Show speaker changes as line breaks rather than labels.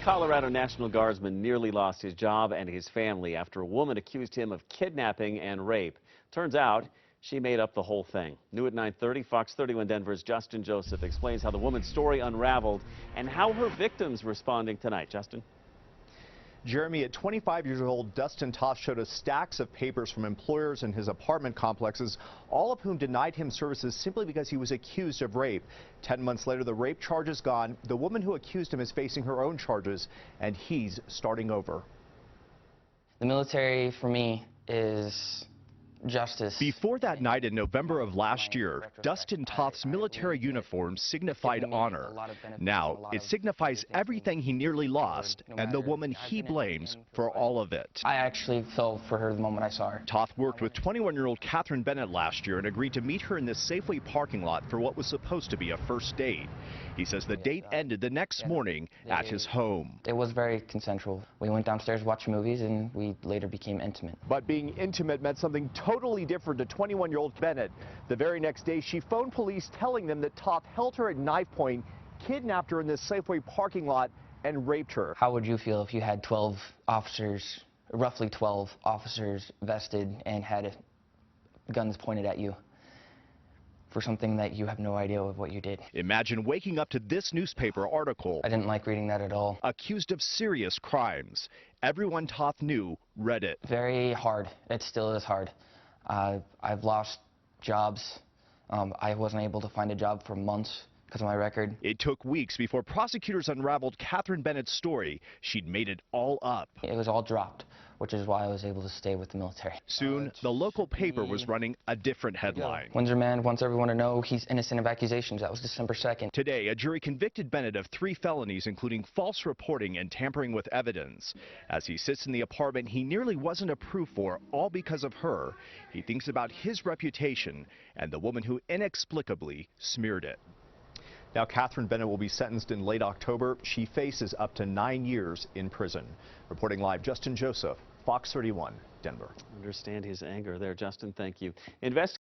Colorado National Guardsman nearly lost his job and his family after a woman accused him of kidnapping and rape. Turns out she made up the whole thing. New at 9:30, Fox 31 Denver's Justin Joseph explains how the woman's story unraveled and how her victim's responding tonight. Justin?
Jeremy, at 25 years old, Dustin Toth showed us stacks of papers from employers in his apartment complexes, all of whom denied him services simply because he was accused of rape. 10 months later, the rape charge is gone. The woman who accused him is facing her own charges, and he's starting over.
The military, for me, is justice.
Before that night in November of last year, Dustin Toth's military uniform signified honor. Now, it signifies everything he nearly lost and the woman he blames for all of it.
I actually fell for her the moment I saw her.
Toth worked with 21-year-old Catherine Bennett last year and agreed to meet her in this Safeway parking lot for what was supposed to be a first date. He says the date ended the next morning at his home.
It was very consensual. We went downstairs, watched movies, and we later became intimate.
But being intimate meant something totally different to 21-year-old Bennett. The very next day, she phoned police telling them that Toth held her at knife point, kidnapped her in this Safeway parking lot, and raped her.
How would you feel if you had 12 officers, roughly 12 officers vested and had guns pointed at you for something that you have no idea of what you did?
Imagine waking up to this newspaper article.
I didn't like reading that at all.
Accused of serious crimes. Everyone Toth knew read it.
Very hard. It still is hard. I've lost jobs. I wasn't able to find a job for months because of my record.
It took weeks before prosecutors unraveled Catherine Bennett's story. She'd made it all up.
It was all dropped, which is why I was able to stay with the military.
Soon, the local paper was running a different headline.
Windsor man wants everyone to know he's innocent of accusations. That was December 2nd.
Today, a jury convicted Bennett of 3 felonies, including false reporting and tampering with evidence. As he sits in the apartment he nearly wasn't approved for, all because of her, he thinks about his reputation and the woman who inexplicably smeared it. Now, Catherine Bennett will be sentenced in late October. She faces up to 9 years in prison. Reporting live, Justin Joseph, Fox 31, Denver.
Understand his anger there, Justin. Thank you.